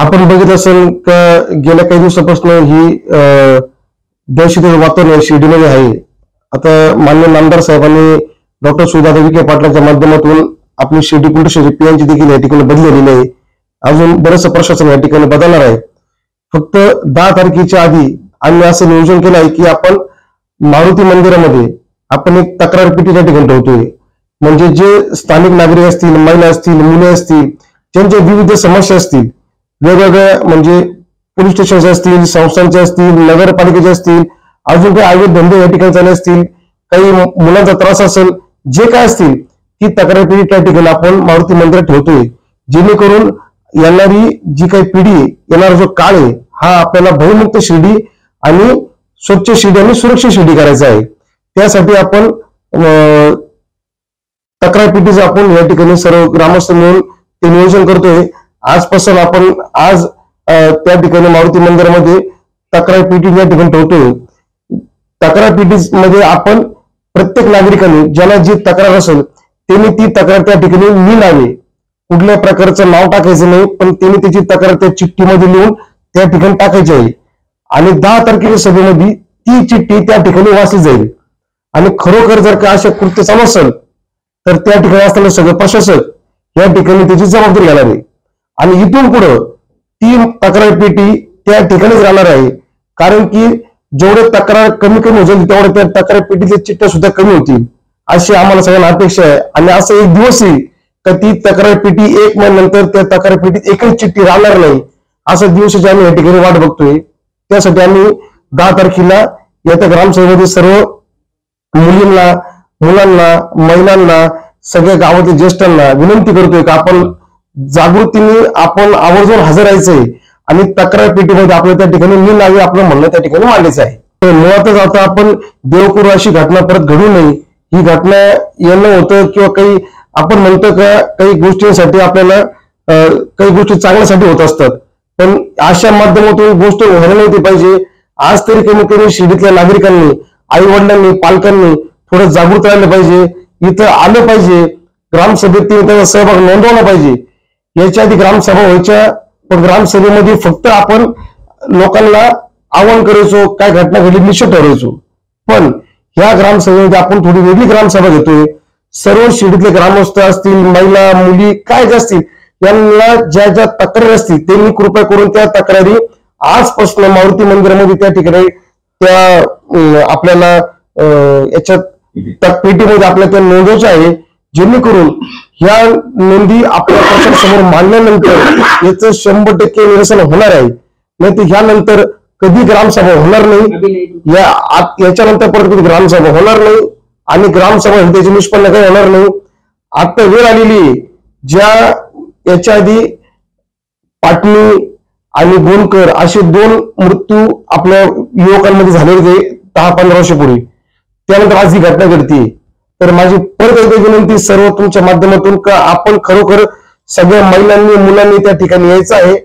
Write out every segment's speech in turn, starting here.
आपण बघितलं असेल का गेल्या काही दिवसापासून ही दहशतीचं वातावरण शिर्डीमध्ये आहे. आता माननीय नामदार साहेबांनी डॉक्टर सुजाता विखे पाटलांच्या माध्यमातून आपली शिर्डी पोलीस स्टेशन पीएनची देखील या ठिकाणी बदललेली आहे. अजून बरंचसं प्रशासन या ठिकाणी बदलणार आहे. फक्त 10 तारखेच्या आधी आम्ही असं नियोजन केलं आहे की आपण मारुती मंदिरामध्ये आपण एक तक्रार पेटी त्या ठिकाणी ठेवतोय. म्हणजे जे स्थानिक नागरिक असतील, महिला असतील, मुले असतील, त्यांच्या विविध समस्या असतील, वेगवेगळ्या म्हणजे पोलीस स्टेशनचे असतील, संस्थांचे असतील, नगरपालिकेचे असतील, अजून काही अवैध धंदे या ठिकाणी चालले असतील, काही मुलांचा त्रास असेल, जे काय असतील ती तक्रार पेटी त्या ठिकाणी आपण मारुती मंदिरात ठेवतोय. जेणेकरून येणारी जी काही पिढी, येणारा जो काळ आहे हा आपल्याला भयमुक्त शिर्डी आणि स्वच्छ शिर्डी आणि सुरक्षित शिर्डी करायचा आहे. त्यासाठी आपण तक्रार पेटीचं आपण या ठिकाणी सर्व ग्रामस्थ मिळून ते नियोजन करतोय. आजपासून आपण आज त्या ठिकाणी मारुती मंदिरामध्ये तक्रार पेटी या ठिकाणी ठेवतोय. तक्रार पेटीमध्ये आपण प्रत्येक नागरिकांनी ज्याला जी तक्रार असेल त्यांनी ती तक्रार त्या ठिकाणी लिहावी. कुठल्या प्रकारचं नाव टाकायचं नाही, पण त्यांनी त्याची तक्रार त्या चिठ्ठीमध्ये लिहून त्या ठिकाणी टाकायची आहे. आणि 10 तारखेच्या सभेमध्ये ती चिठ्ठी त्या ठिकाणी वाचली जाईल. आणि खरोखर जर का अशा कृत्य चालू असेल तर त्या ठिकाणी असताना सगळं प्रशासक या ठिकाणी त्याची जबाबदारी घेणार आहे. आणि इथून पुढं ती तक्रार पेटी त्या ठिकाणीच राहणार आहे. कारण की जेवढे तक्रार कमी होतील तेवढे त्या तक्रार पेटीच्या चिठ्ठ्या सुद्धा कमी होतील अशी आम्हाला सगळ्यांना अपेक्षा आहे. आणि असं एक दिवस येईल का ती तक्रार पेटी 1 महिन्यानंतर त्या तक्रार पेटीत एकच चिठ्ठी राहणार नाही. असा दिवसाची आम्ही या ठिकाणी वाट बघतोय. त्यासाठी आम्ही 10 तारखेला येत्या ग्रामसभेमध्ये सर्व मुलींना, मुलांना, महिलांना, सगळ्या गावातील ज्येष्ठांना विनंती करतोय की आपण जागृतीने आपण आवर्जून हजर राहायचंय आणि तक्रार पेटीमध्ये आपल्या त्या ठिकाणी लिहावे, आपलं म्हणणं त्या ठिकाणी मांडायचं आहे. तर मुळातच आता आपण देवकरू अशी घटना परत घडू नये, ही घटना येणं होतं किंवा काही आपण म्हणतो का काही गोष्टींसाठी आपल्याला काही गोष्टी चांगल्यासाठी होत असतात, पण अशा माध्यमातून गोष्ट व्हायला नव्हती पाहिजे. आज तरी कमी कमी शिर्डीतल्या नागरिकांनी, आई वडिलांनी, पालकांनी थोडं जागृत राहिलं पाहिजे, इथं आलं पाहिजे, ग्रामसभेत त्याचा सहभाग नोंदवला पाहिजे. याच्या आधी ग्रामसभा व्हायच्या, पण ग्रामसभेमध्ये फक्त आपण लोकांना आवाहन करायचो, काय घटना घडली निश्चित ठरवायचो. पण ह्या ग्रामसभेमध्ये आपण थोडी वेगळी ग्रामसभा घेतोय. सर्व शिर्डीतले ग्रामस्थ असतील, महिला, मुली काय जे असतील, यांना ज्या ज्या तक्रारी असतील त्यांनी कृपया करून त्या तक्रारी आजपासून मारुती मंदिरामध्ये त्या ठिकाणी त्या आपल्याला याच्यात पेटीमध्ये आपल्या त्या नोंदवायच्या आहे. जेणेकरून ह्या नोंदी आपल्या प्रशासनासमोर मांडल्यानंतर याचं 100% निरसन होणार आहे. नाही तर ह्यानंतर कधी ग्रामसभा होणार नाही, याच्यानंतर परत कधी ग्रामसभा होणार नाही आणि ग्रामसभा त्याची निष्पन्न काही होणार नाही. आता वेळ आलेली ज्या याच्या आधी पाटणी आणि गोंडकर असे 2 मृत्यू आपल्या युवकांमध्ये झाले होते 10-15 वर्षापूर्वी, त्यानंतर आज ही घटना घडते. तर माझी परत एकदा विनंती सर्व तुमच्या माध्यमातून का आपण खरोखर सगळ्या महिलांनी, मुलांनी त्या ठिकाणी यायचं आहे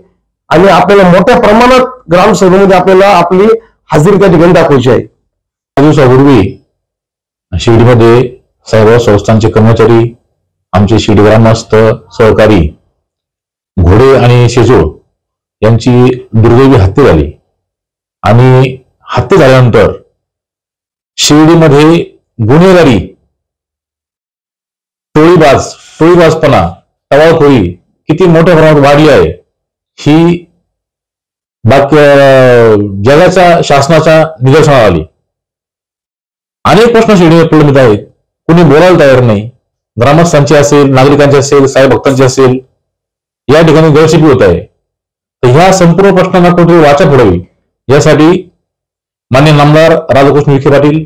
आणि आपल्याला मोठ्या प्रमाणात ग्रामसभेमध्ये आपल्याला आपली हजेरी त्या ठिकाणी दाखवायची आहे. दिवसापूर्वी शिर्डीमध्ये सर्व संस्थांचे कर्मचारी, आमचे शिर्डी ग्रामस्थ सहकारी घोडे आणि शेजूळ यांची दुर्दैवी हत्या झाली. आणि हत्या झाल्यानंतर शिर्डीमध्ये गुन्हेगारी, टोळीबाजपणा, टवाळखोरी किती मोठ्या प्रमाणात वाढली आहे ही जगाच्या शासनाच्या निदर्शनास आली. अनेक प्रश्न शिर्डीवर प्रलंबित आहेत, कुणी बोलायला तयार नाही. ग्रामस्थांचे असेल, नागरिकांचे असेल, साई भक्तांचे असेल, या ठिकाणी गळचिपी होत आहे. तर ह्या संपूर्ण प्रश्नांना कोणतरी वाचा फोडावी यासाठी मान्य नामदार राधाकृष्ण विखे पाटील,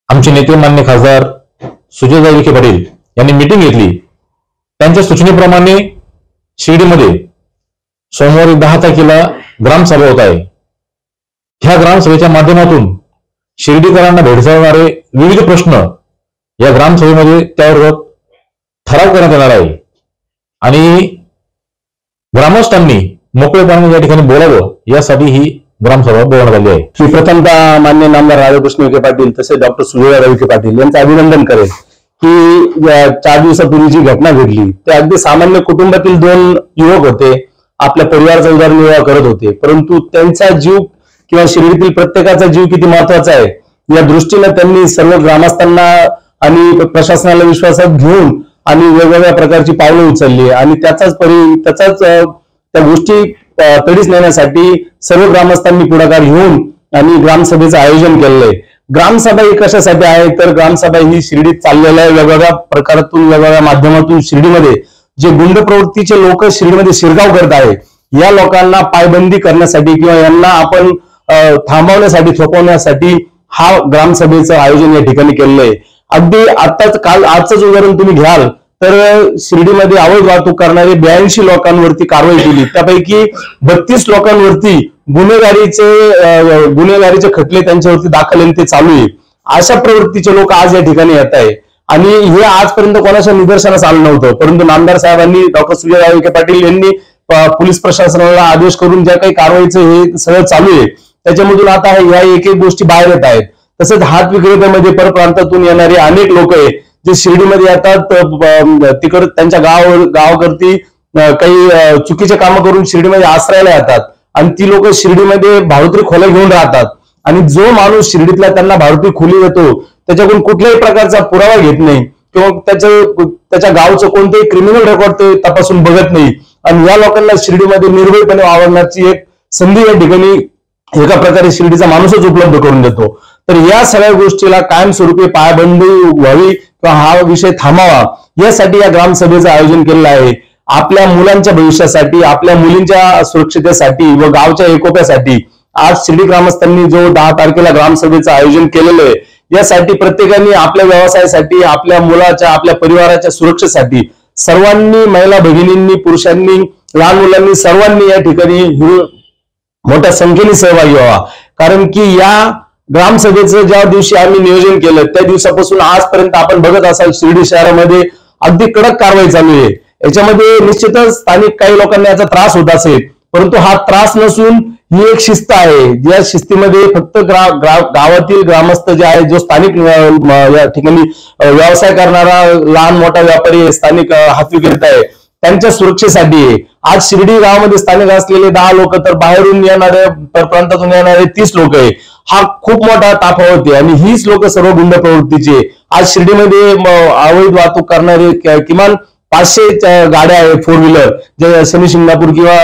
आमचे नेते मान्य खासदार सुजयदादा विखे पाटील यांनी मीटिंग घेतली. त्यांच्या सूचनेप्रमाणे शिर्डीमध्ये सोमवारी 10 तारखेला ग्रामसभा होत आहे. ह्या ग्रामसभेच्या माध्यमातून शिर्डीकरांना भेडसावणारे विविध प्रश्न या ग्रामसभेमध्ये त्यावर ठराव करण्यात येणार आहे आणि ग्रामस्थांनी मोकळेपणाने या ठिकाणी बोलावं यासाठी ही ग्रामसभा बोलवण्यात आली आहे. मी प्रथमतः मान्य नामदार राधाकृष्ण विखे पाटील तसेच डॉक्टर सुजयदादा विखे पाटील यांचं अभिनंदन करेल की 4 दिवसापूर्वी जी घटना घडली ते अगदी सामान्य कुटुंबातील 2 युवक होते. आपल्या परिवाराचा उदरनिर्वाह करत होते, परंतु त्यांचा जीव किंवा शिर्डीतील प्रत्येकाचा जीव किती महत्वाचा आहे या दृष्टीने त्यांनी सर्व ग्रामस्थांना आणि प्रशासनाला विश्वासात घेऊन आणि वेगवेगळ्या प्रकारची पावलं उचलली आणि त्याचाच त्या गोष्टी तडीस नेण्यासाठी सर्व ग्रामस्थांनी पुढाकार घेऊन आणि ग्रामसभेचं आयोजन केलेलं आहे. ग्रामसभा ही कशासाठी आहे तर ग्रामसभा ही शिर्डीत चाललेल्या वेगवेगळ्या प्रकारातून वेगवेगळ्या माध्यमातून शिर्डीमध्ये जे गुंड प्रवृत्तीचे लोक शिर्डीमध्ये शिरगाव करत आहेत या लोकांना पायबंदी करण्यासाठी किंवा यांना आपण थांबवण्यासाठी थोपवण्यासाठी हा ग्रामसभेचं आयोजन या ठिकाणी केलेलं आहे. अगदी आजच उदाहरण तुम्ही घ्याल तर शिर्डीमध्ये अवैध वाहतूक करणारे 82 लोकांवरती कारवाई केली, त्यापैकी 32 लोकांवरती गुन्हेगारीचे खटले त्यांच्यावरती दाखल ते चालू आहे. अशा प्रवृत्तीचे लोक आज या ठिकाणी येत आहे आणि हे आजपर्यंत कोणाच्या निदर्शनास आलं नव्हतं, परंतु नामदार साहेबांनी डॉक्टर सुजय विखे पाटील यांनी पोलीस प्रशासनाला आदेश करून ज्या काही कारवाईचं हे सगळं चालू आहे त्याच्यामधून आता ह्या एक गोष्टी बाहेर येत आहेत. तसंच हात विक्रेत्यामध्ये परप्रांतातून येणारे अनेक लोक आहे जे शिर्डीमध्ये येतात, तिकड त्यांच्या गावाकरती काही चुकीचे कामं करून शिर्डीमध्ये आश्रयाला येतात आणि ती लोक शिर्डीमध्ये भाडोत्री खोल्या घेऊन राहतात आणि जो माणूस शिर्डीतला त्यांना भाडोत्री खोली देतो त्याच्याकडून कुठल्याही प्रकारचा पुरावा घेत नाही किंवा त्याच्या गावचं कोणतेही क्रिमिनल रेकॉर्ड ते तपासून बघत नाही आणि या लोकांना शिर्डीमध्ये निर्भयपणे वावरण्याची एक संधी या ठिकाणी एका प्रकारे शिर्डीचा माणूसच उपलब्ध करून देतो. तर या सगळ्या गोष्टीला कायमस्वरूपी पायबंदी व्हावी किंवा हा विषय थांबावा यासाठी या ग्रामसभेचं आयोजन केलेलं आहे. आपल्या मुलांच्या भविष्यासाठी, आपल्या मुलींच्या सुरक्षितेसाठी व गावच्या एकोप्यासाठी आज शिर्डी ग्रामस्थांनी जो 10 तारखेला ग्रामसभेचं आयोजन केलेलं आहे यासाठी प्रत्येकाने आपल्या व्यवसायासाठी, आपल्या मुलाच्या, आपल्या परिवाराच्या सुरक्षेसाठी सर्वांनी, महिला भगिनींनी, पुरुषांनी, लहान मुलांनी, सर्वांनी या ठिकाणी मोठ्या संख्येने सहभागी व्हावा. कारण की या ग्रामसभेचं ज्या दिवशी आम्ही नियोजन केलं त्या दिवसापासून आजपर्यंत आपण बघत असाल शिर्डी शहरामध्ये अगदी कडक कारवाई चालू आहे. याच्यामध्ये निश्चितच स्थानिक काही लोकांना याचा त्रास होत असेल, परंतु हा त्रास नसून ही एक शिस्त आहे. या शिस्तीमध्ये फक्त गावातील ग्रामस्थ जे आहे, जो स्थानिक या ठिकाणी व्यवसाय करणारा लहान मोठा व्यापारी, स्थानिक हात विक्रेता आहे त्यांच्या सुरक्षेसाठी आहे. आज शिर्डी गावामध्ये स्थानिक असलेले 10 लोक तर बाहेरून येणारे, परप्रांतातून येणारे 30 लोक आहे. हा खूप मोठा तफावत आहे आणि हीच लोक सर्व गुंड प्रवृत्तीचे. आज शिर्डीमध्ये अवैध वाहतूक करणारे किमान 500 गाड्या आहेत 4 व्हीलर जे शनी शिंगणापूर किंवा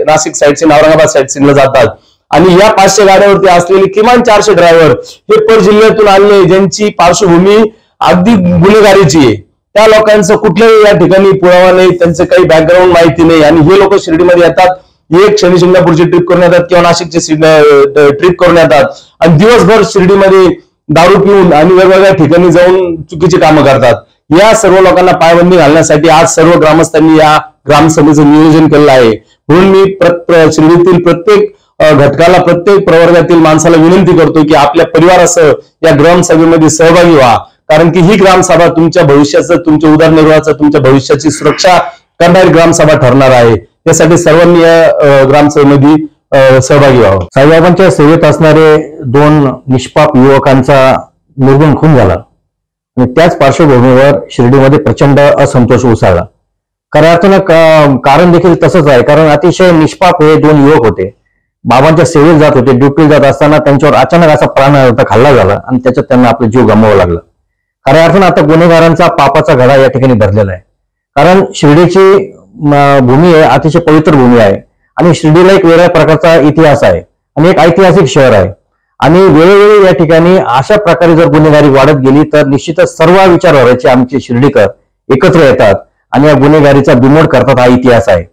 नाशिक साईडचे, औरंगाबाद साईडला जातात आणि या 500 गाड्यावरती असलेले किमान 400 ड्रायव्हर हे पर जिल्ह्यातून आले ज्यांची पार्श्वभूमी अगदी गुन्हेगारीची आहे. त्या लोकांचं कुठल्याही या ठिकाणी पुरावा नाही, त्यांचं काही बॅकग्राऊंड माहिती नाही आणि हे लोक शिर्डीमध्ये येतात, एक शनी शिंगणापूरची ट्रिप करून येतात किंवा नाशिकची ट्रिप करून येतात आणि दिवसभर शिर्डीमध्ये दारू पिऊन आणि वेगवेगळ्या ठिकाणी जाऊन चुकीची कामं करतात. या सर्व लोकांना पायबंदी घालण्यासाठी आज सर्व ग्रामस्थांनी या ग्रामसभेचं नियोजन केलेलं आहे. म्हणून मी शिर्डीतील प्रत्येक घटकाला, प्रत्येक प्रवर्गातील माणसाला विनंती करतो की आपल्या परिवारासह या ग्रामसभेमध्ये सहभागी व्हा, कारण की ही ग्रामसभा तुमच्या भविष्याचं, तुमच्या उदरनिर्वाहाचं, तुमच्या भविष्याची सुरक्षा करणारी ग्रामसभा ठरणार आहे. यासाठी सर्वांनी या ग्रामसभेमध्ये सहभागी व्हावं. साईबाबांच्या सेवेत असणारे 2 निष्पाप युवकांचा निर्गुण खून झाला आणि त्याच पार्श्वभूमीवर शिर्डीमध्ये प्रचंड असंतोष उसळला. खऱ्या अर्थानं कारण देखील तसंच आहे, कारण अतिशय निष्पाप हे 2 युवक होते. बाबांच्या सेवेत जात होते, ड्युटीला जात असताना त्यांच्यावर अचानक असा प्राणघातक हल्ला झाला आणि त्याच्यात त्यांना आपला जीव गमवावा लागला. खऱ्या अर्थानं आता गुन्हेगारांचा पापाचा घडा या ठिकाणी भरलेला आहे. कारण शिर्डीची भूमी आहे, अतिशय पवित्र भूमी आहे आणि शिर्डीला एक वेगळ्या प्रकारचा इतिहास आहे आणि एक ऐतिहासिक शहर आहे आणि वेळोवेळी या ठिकाणी अशा प्रकारे जर गुन्हेगारी वाढत गेली तर निश्चितच सर्व विचारधारेचे आमचे शिर्डीकर एकत्र येतात आणि या गुन्हेगारीचा बिमोड करतात. हा इतिहास आहे.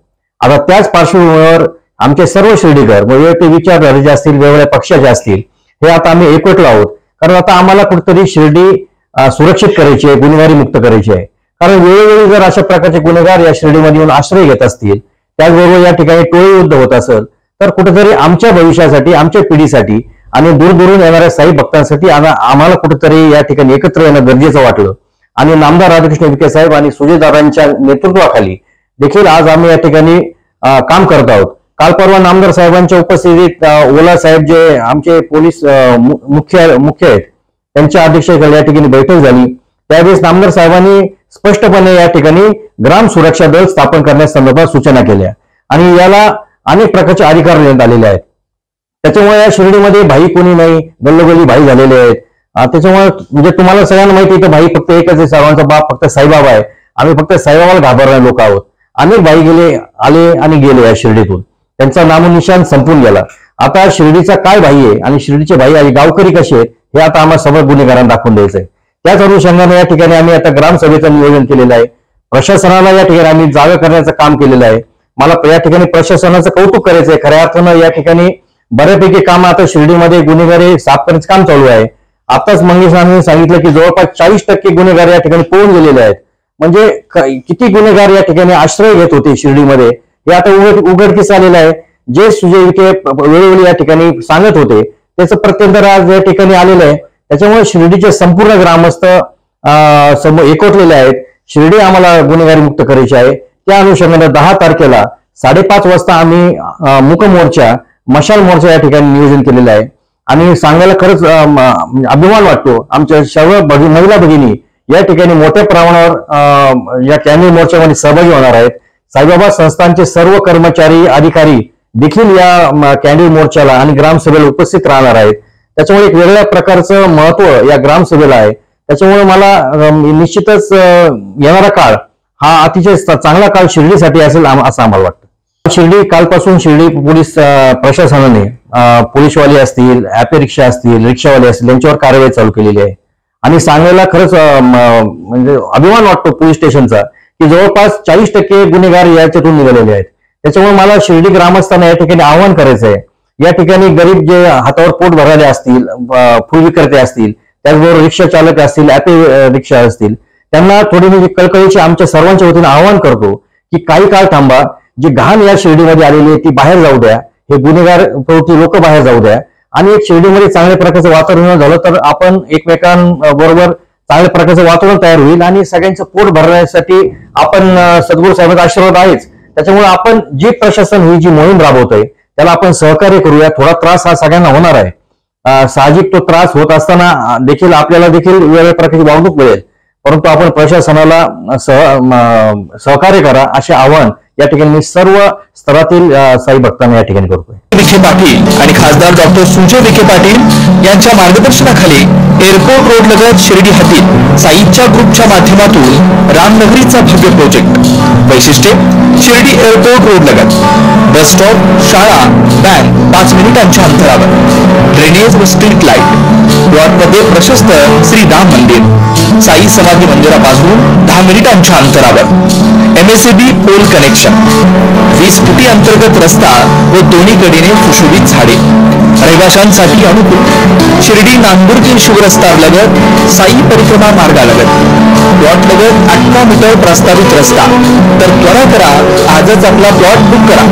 आता त्याच पार्श्वभूमीवर आमचे सर्व शिर्डीकर वेगवेगळे विचारधारेचे असतील, वेगवेगळ्या पक्षाचे असतील, हे आता आम्ही एकवटलो आहोत. कारण आता आम्हाला कुठेतरी शिर्डी सुरक्षित करायची आहे, गुन्हेगारी मुक्त करायची आहे. कारण वेळोवेळी जर अशा प्रकारचे गुन्हेगार या शिर्डीमध्ये येऊन आश्रय घेत असतील, त्याचबरोबर या ठिकाणी टोळी युद्ध होत असेल तर कुठेतरी आमच्या भविष्यासाठी, आमच्या पिढीसाठी आणि दूरदूरून येणाऱ्या साई भक्तांसाठी आम्हाला कुठेतरी या ठिकाणी एकत्र येणं गरजेचं वाटलं आणि नामदार राधाकृष्ण विखे साहेब आणि सुजयदादांच्या नेतृत्वाखाली देखील आज आम्ही या ठिकाणी काम करत आहोत. काल परवा नामदार साहेबांच्या उपस्थितीत ओला साहेब जे आमचे पोलीस मुख्य आहेत त्यांच्या अध्यक्षतेखाली या ठिकाणी बैठक झाली. त्यावेळेस नामदार साहेबांनी स्पष्टपणे या ठिकाणी ग्राम सुरक्षा दल स्थापन करण्यासंदर्भात सूचना केल्या आणि याला अनेक प्रकारचे अधिकार देण्यात आलेले आहेत. त्याच्यामुळे या शिर्डीमध्ये भाई कोणी नाही, गल्लोगल्ली भाई झालेले आहेत. त्याच्यामुळे म्हणजे तुम्हाला सगळ्यांना माहिती आहे की भाई फक्त एकच आहे, सर्वांचा बाप फक्त साईबाबा आहे. आम्ही फक्त साईबाबाला घाबरणारे लोक आहोत. अनेक भाई आले आणि गेले या शिर्डीतून, त्यांचा नामोनिशान संपून गेला. आता शिर्डीचा काय भाई आहे आणि शिर्डीचे भाई आणि गावकरी कसे आहेत हे आता आम्हाला सर्व गुन्हेगारांना दाखवून द्यायचंय. त्याच अनुषंगाने या ठिकाणी आम्ही आता ग्रामसभेचं नियोजन केलेलं आहे. प्रशासनाला या ठिकाणी आम्ही जागा करण्याचं काम केलेलं आहे. मला या ठिकाणी प्रशासनाचं कौतुक करायचंय. खऱ्या अर्थानं या ठिकाणी बऱ्यापैकी काम आता शिर्डीमध्ये गुन्हेगारी साफ करण्याचं काम चालू आहे. आताच मंगेशांनी सांगितलं की जवळपास 40% गुन्हेगार या ठिकाणी पळून गेलेले आहेत. म्हणजे किती गुन्हेगार या ठिकाणी आश्रय घेत होते शिर्डीमध्ये हे आता उघडकीस आलेलं आहे. जे सुजय विखे वेळोवेळी या ठिकाणी सांगत होते त्याचं प्रत्यंतर आज या ठिकाणी आलेलं आहे. त्याच्यामुळे शिर्डीचे संपूर्ण ग्रामस्थ एकवटलेले आहेत. शिर्डी आम्हाला गुन्हेगारी मुक्त करायची आहे. त्या अनुषंगाने 10 तारखेला 5:30 वाजता आम्ही मूक मोर्चा, मशाल मोर्चा या ठिकाणी नियोजन केलेलं आहे. आणि सांगायला खरंच अभिमान वाटतो, आमच्या सर्व महिला भगिनी या ठिकाणी मोठ्या प्रमाणावर या कॅन्डल मोर्चामध्ये सहभागी होणार आहेत. साईबाबा संस्थांचे सर्व कर्मचारी अधिकारी देखील या कॅन्डल मोर्चाला आणि ग्रामसभेला उपस्थित राहणार आहेत. त्याच्यामुळे एक वेगळ्या प्रकारचं महत्व या ग्रामसभेला आहे. त्याच्यामुळे मला निश्चितच येणारा काळ हा अतिशय चांगला काळ शिर्डीसाठी असेल असं आम्हाला वाटतं. शिर्डी कालपासून शिर्डी पोलीस प्रशासनाने पोलीसवाले असतील, ॲपे रिक्षा असतील, रिक्षावाले असतील यांच्यावर कारवाई चालू केलेली आहे. आणि सांगायला खरंच म्हणजे अभिमान वाटतो पोलीस स्टेशनचा की जवळपास 40% गुन्हेगार याच्यातून निघालेले आहेत. त्याच्यामुळे मला शिर्डी ग्रामस्थांना या ठिकाणी आवाहन करायचं आहे. या ठिकाणी गरीब जे हातावर पोट भरलेले असतील, फुल विक्रेते असतील, त्याचबरोबर रिक्षा चालक असतील, ॲपे रिक्षा असतील, त्यांना थोडी म्हणजे कळकळीची आमच्या सर्वांच्या वतीने आवाहन करतो की काही काळ थांबा. जी घाण या शिर्डीमध्ये आलेली आहे ती बाहेर जाऊ द्या. हे गुन्हेगार प्रवृत्ती लोक बाहेर जाऊ द्या. आणि एक शिर्डीमध्ये चांगल्या प्रकारचं वातावरण झालं तर आपण एकमेकांबरोबर चांगल्या प्रकारचं वातावरण तयार होईल आणि सगळ्यांचं पोट भरण्यासाठी आपण सद्गुरू साहेबांचा आशीर्वाद आहेच. त्याच्यामुळे आपण जी प्रशासन ही जी मोहीम राबवतोय त्याला आपण सहकार्य करूया. थोडा त्रास हा सगळ्यांना होणार आहे. साहजिक तो त्रास होत असताना देखील आपल्याला देखील वेगवेगळ्या प्रकारची वागणूक मिळेल, परंतु आपण प्रशासनाला सहकार्य करा असे आवाहन या ठिकाणी मी सर्व स्तरातील साई भक्तांना या ठिकाणी करतोय. विखे पाटील आणि खासदार डॉक्टर सुजय विखे पाटील यांच्या मार्गदर्शनाखाली एअरपोर्ट रोड लगत शिर्डी हद्दीत साईच्या ग्रुपच्या माध्यमातून रामनगरीचा भव्य प्रोजेक्ट. वैशिष्ट्ये शिर्डी एअरपोर्ट रोड लगत बस स्टॉप, शाळा, बँक 5 मिनिटांच्या अंतरावर, ड्रेनेज व स्ट्रीट लाईट, प्लॉटमध्ये प्रशस्त श्री राम मंदिर, साई समाधी मंदिरापासून 10 मिनिटांच्या अंतरावर, MSAB पोल कनेक्शन, 20 फुटी अंतर्गत रस्ता व दोन्ही कडेने सुशोभित झाडे, रहिवाशांसाठी अनुकूल. शिर्डी नांदूर ते शिवरस्ता लगत साई परिक्रमा मार्गालगत, प्लॉट लगत 18 मीटर प्रस्तावित रस्ता. तर त्वरा करा, आजच आपला प्लॉट बुक करा.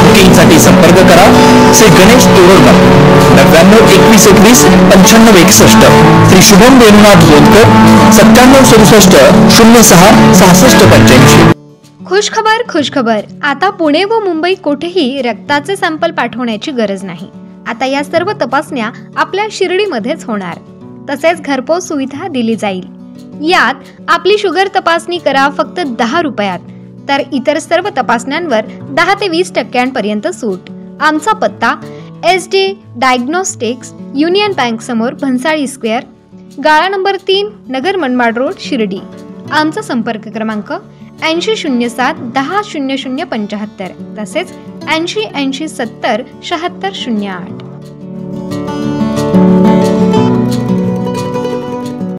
बुकिंगसाठी संपर्क करा श्री गणेश तोरडमल 99 21 21 95 61, श्री शुभम वेणुनाथ बोलकर 97 67 06 66 85. खुशखबर. आता पुणे व मुंबई कुठेही रक्ताचे सॅम्पल पाठवण्याची गरज नाही. आता या सर्व तपासण्या आपल्या शिर्डीमध्येच होणार. तसेच घरपोच सुविधा दिली जाईल. यात आपली शुगर तपासणी करा फक्त 10 रुपयात, तर इतर सर्व तपासण्यांवर 10 ते 20% सूट. आमचा पत्ता SD डायग्नोस्टिक्स, युनियन बँक समोर, भन्साळी स्क्वेअर, गाळा नंबर 3, नगर मनमाड रोड, शिर्डी. आमचा संपर्क क्रमांक 8007 10 00 75, तसेच 80 80 70 76 08.